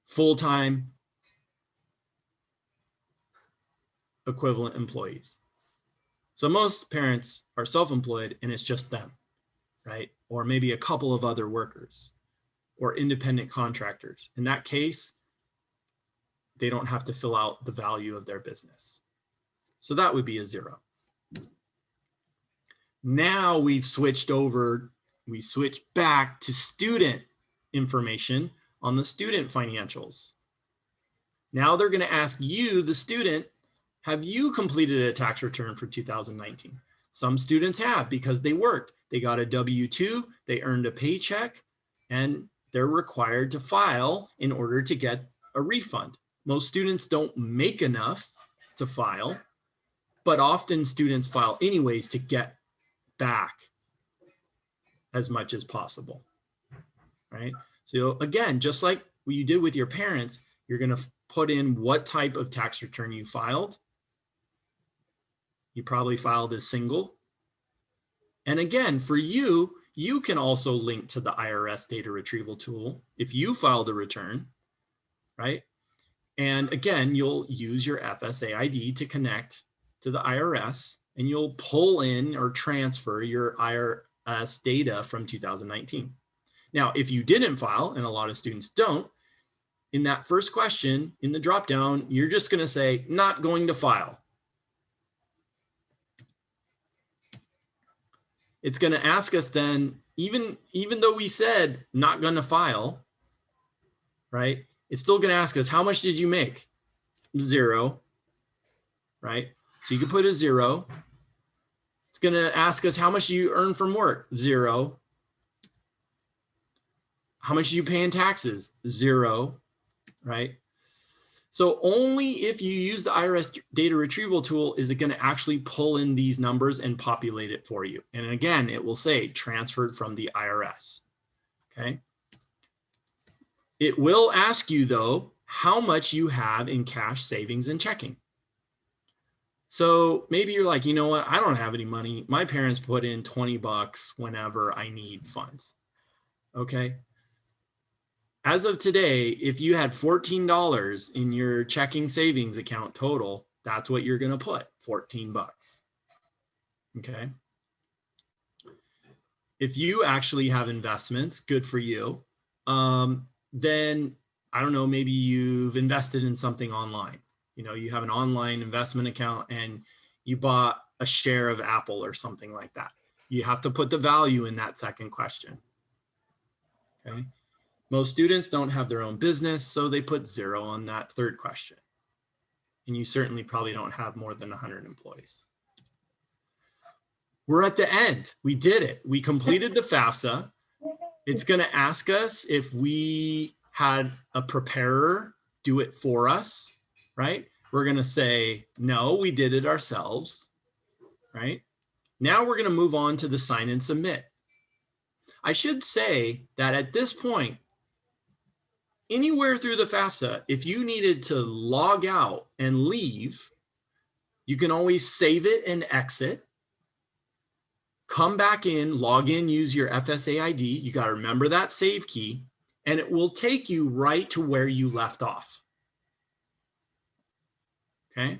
full-time equivalent employees. So most parents are self-employed and it's just them, right? Or maybe a couple of other workers or independent contractors. In that case, they don't have to fill out the value of their business. So that would be a 0. Now we've switched over, we switch back to student information on the student financials. Now they're going to ask you, the student, have you completed a tax return for 2019? Some students have because they worked. They got a W-2, they earned a paycheck, and they're required to file in order to get a refund. Most students don't make enough to file, but often students file anyways to get back as much as possible, right? So again, just like what you did with your parents, you're going to put in what type of tax return you filed. You probably filed as single. And again, for you, you can also link to the IRS data retrieval tool if you filed a return, right? And again, you'll use your FSA ID to connect to the IRS, and you'll pull in or transfer your IRS data from 2019. Now, if you didn't file, and a lot of students don't, in that first question in the dropdown, you're just going to say, not going to file. It's going to ask us then, even though we said not going to file, right? It's still going to ask us, how much did you make? 0, right? So you can put a 0. It's going to ask us, how much do you earn from work? 0. How much do you pay in taxes? 0, right? So only if you use the IRS data retrieval tool is it going to actually pull in these numbers and populate it for you. And again, it will say transferred from the IRS, okay? It will ask you though, how much you have in cash, savings, and checking. So maybe you're like, you know what? I don't have any money. My parents put in 20 bucks whenever I need funds, okay? As of today, if you had $14 in your checking savings account total, that's what you're going to put, 14 bucks. Okay. If you actually have investments, good for you. Then I don't know, maybe you've invested in something online. You know, you have an online investment account and you bought a share of Apple or something like that. You have to put the value in that second question. Okay. Most students don't have their own business, so they put 0 on that third question. And you certainly probably don't have more than 100 employees. We're at the end. We did it. We completed the FAFSA. It's going to ask us if we had a preparer do it for us, right? We're going to say, no, we did it ourselves, right? Now we're going to move on to the sign and submit. I should say that at this point, anywhere through the FAFSA, if you needed to log out and leave, you can always save it and exit. Come back in, log in, use your FSA ID. You got to remember that save key, and it will take you right to where you left off. Okay.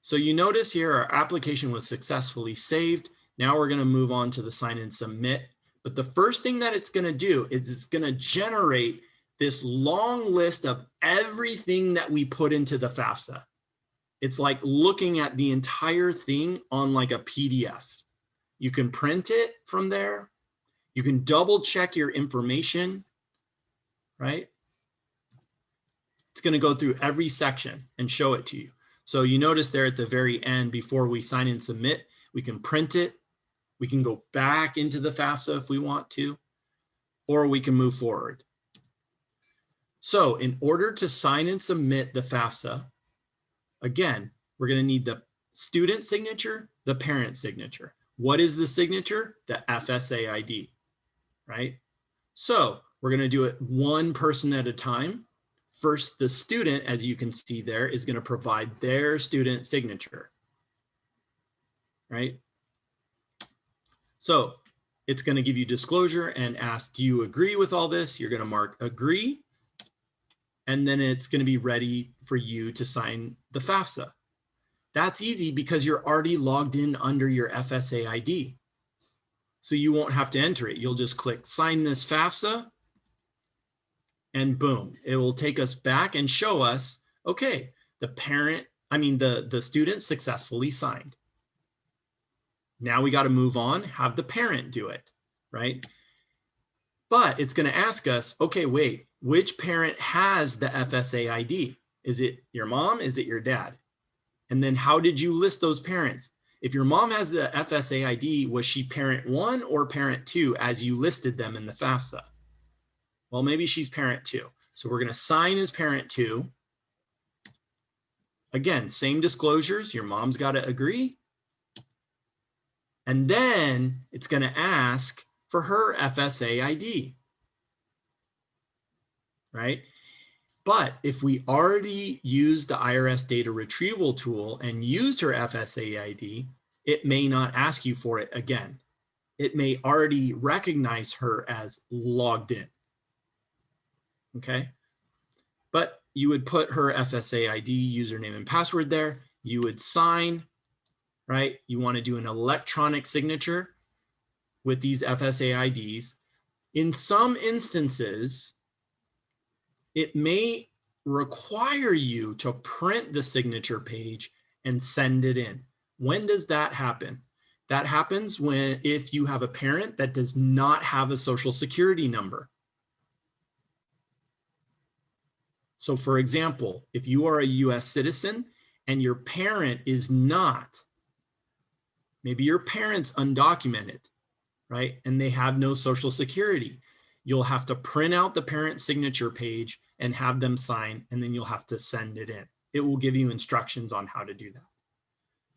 So you notice here our application was successfully saved. Now we're going to move on to the sign and submit. But the first thing that it's going to do is it's going to generate this long list of everything that we put into the FAFSA. It's like looking at the entire thing on like a PDF. You can print it from there. You can double check your information, right? It's going to go through every section and show it to you. So you notice there at the very end, before we sign and submit, we can print it. We can go back into the FAFSA if we want to, or we can move forward. So in order to sign and submit the FAFSA, again, we're going to need the student signature, the parent signature. What is the signature? The FSA ID, right? So we're going to do it one person at a time. First, the student, as you can see there, is going to provide their student signature, right? So it's going to give you disclosure and ask, do you agree with all this? You're going to mark agree. And then it's going to be ready for you to sign the FAFSA. That's easy because you're already logged in under your FSA ID. So you won't have to enter it. You'll just click sign this FAFSA and boom, it will take us back and show us, okay, the student successfully signed. Now we got to move on, have the parent do it, right? But it's going to ask us, okay, wait, which parent has the FSA ID? Is it your mom? Is it your dad? And then how did you list those parents? If your mom has the FSA ID, was she parent 1 or parent 2 as you listed them in the FAFSA? Well, maybe she's parent 2. So we're going to sign as parent 2. Again, same disclosures. Your mom's got to agree. And then it's going to ask for her FSA ID, right? But if we already used the IRS data retrieval tool and used her FSA ID, it may not ask you for it again. It may already recognize her as logged in, okay? But you would put her FSA ID, username and password there. You would sign, right? You want to do an electronic signature with these FSA IDs. In some instances, it may require you to print the signature page and send it in. When does that happen? That happens if you have a parent that does not have a social security number. So for example, if you are a US citizen and your parent is not, maybe your parent's undocumented, right? And they have no social security. You'll have to print out the parent signature page and have them sign, and then you'll have to send it in. It will give you instructions on how to do that.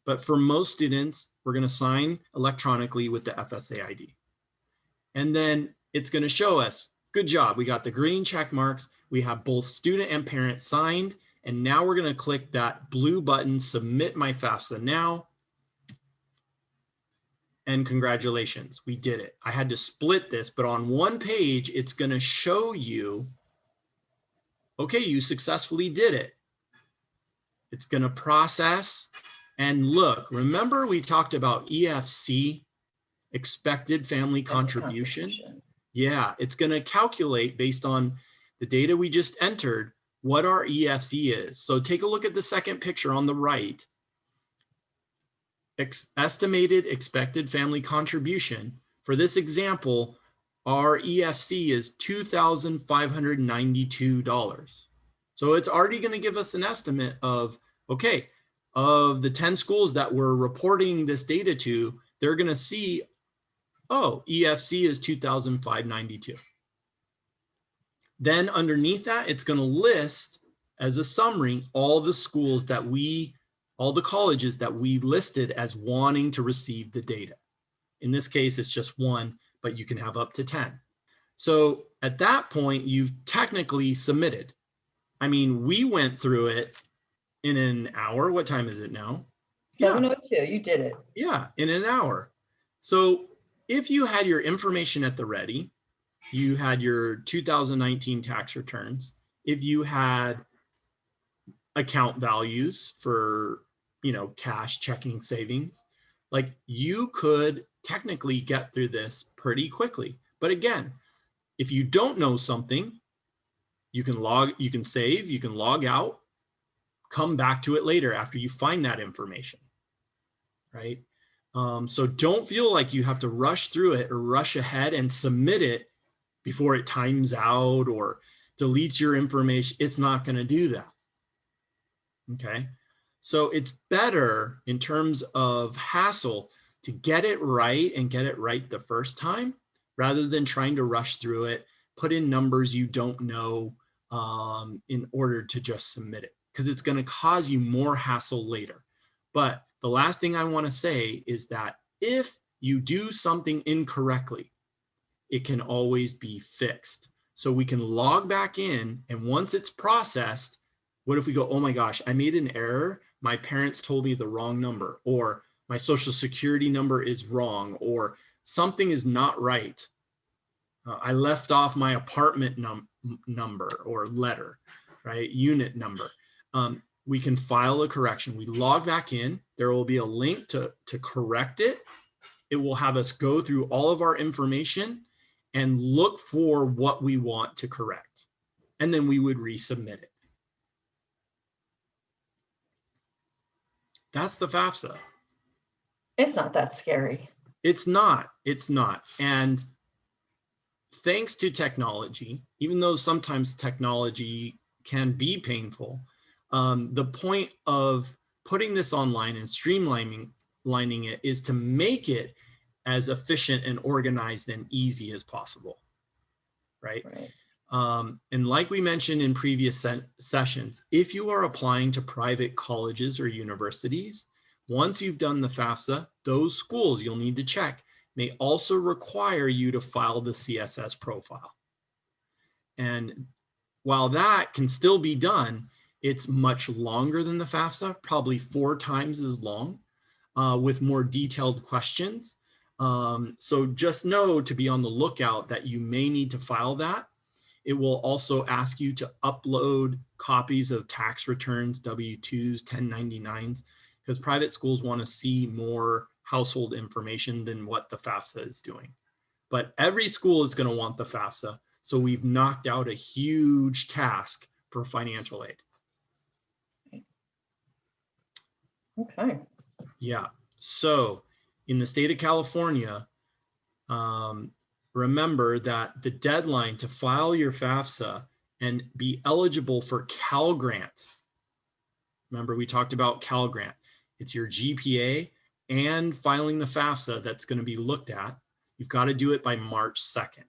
But for most students, we're going to sign electronically with the FSA ID. And then it's going to show us, good job. We got the green check marks. We have both student and parent signed. And now we're going to click that blue button, submit my FAFSA now. And congratulations, we did it. I had to split this, but on one page, it's going to show you, okay, you successfully did it. It's going to process and look. Remember we talked about EFC, expected family contribution? Yeah, it's going to calculate based on the data we just entered what our EFC is. So take a look at the second picture on the right. Estimated expected family contribution. For this example, our EFC is $2,592. So it's already going to give us an estimate of, okay, of the 10 schools that we're reporting this data to, they're going to see, oh, EFC is $2,592. Then underneath that, it's going to list as a summary all the schools that all the colleges that we listed as wanting to receive the data. In this case, it's just 1, but you can have up to 10. So at that point, you've technically submitted. I mean, we went through it in an hour. What time is it now? 7:02, you did it. Yeah, in an hour. So if you had your information at the ready, you had your 2019 tax returns, if you had account values for, cash, checking, savings, like you could technically get through this pretty quickly. But again, if you don't know something, you can save, you can log out, come back to it later after you find that information, right? So don't feel like you have to rush through it or rush ahead and submit it before it times out or deletes your information. It's not going to do that. Okay. So it's better in terms of hassle to get it right and get it right the first time rather than trying to rush through it, put in numbers you don't know in order to just submit it, because it's going to cause you more hassle later. But the last thing I want to say is that if you do something incorrectly, it can always be fixed. So we can log back in, and once it's processed, what if we go, oh my gosh, I made an error. My parents told me the wrong number, or my social security number is wrong, or something is not right. I left off my apartment number or letter, right? Unit number. We can file a correction. We log back in. There will be a link to correct it. It will have us go through all of our information and look for what we want to correct. And then we would resubmit it. That's the FAFSA. It's not that scary. It's not. It's not. And thanks to technology, even though sometimes technology can be painful, the point of putting this online and streamlining it is to make it as efficient and organized and easy as possible, right? And like we mentioned in previous sessions, if you are applying to private colleges or universities, once you've done the FAFSA, those schools you'll need to check may also require you to file the CSS profile. And while that can still be done, it's much longer than the FAFSA, probably 4 times as long, with more detailed questions. So just know to be on the lookout that you may need to file that. It will also ask you to upload copies of tax returns, W-2s, 1099s, because private schools want to see more household information than what the FAFSA is doing. But every school is going to want the FAFSA. So we've knocked out a huge task for financial aid. Okay. Yeah. So in the state of California, remember that the deadline to file your FAFSA and be eligible for Cal Grant. Remember, we talked about Cal Grant. It's your GPA and filing the FAFSA that's going to be looked at. You've got to do it by March 2nd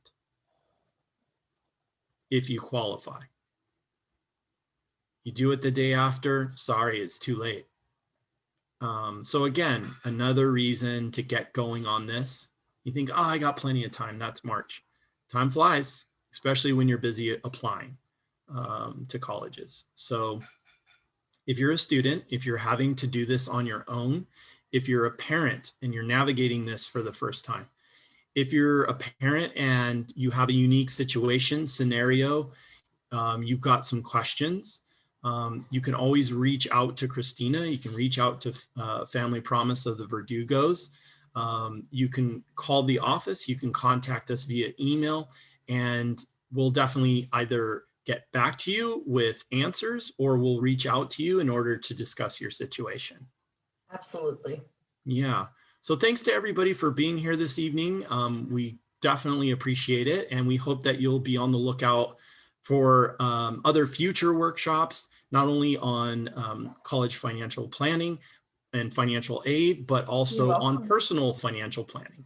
if you qualify. You do it the day after, sorry, it's too late. So again, another reason to get going on this. You think, oh, I got plenty of time. That's March. Time flies, especially when you're busy applying to colleges. So if you're a student, if you're having to do this on your own, if you're a parent and you're navigating this for the first time, if you're a parent and you have a unique situation, scenario, you've got some questions, you can always reach out to Christina. You can reach out to Family Promise of the Verdugos. You can call the office. You can contact us via email, and we'll definitely either get back to you with answers or we'll reach out to you in order to discuss your situation. Absolutely. Yeah. So thanks to everybody for being here this evening. We definitely appreciate it. And we hope that you'll be on the lookout for other future workshops, not only on college financial planning and financial aid, but also on personal financial planning.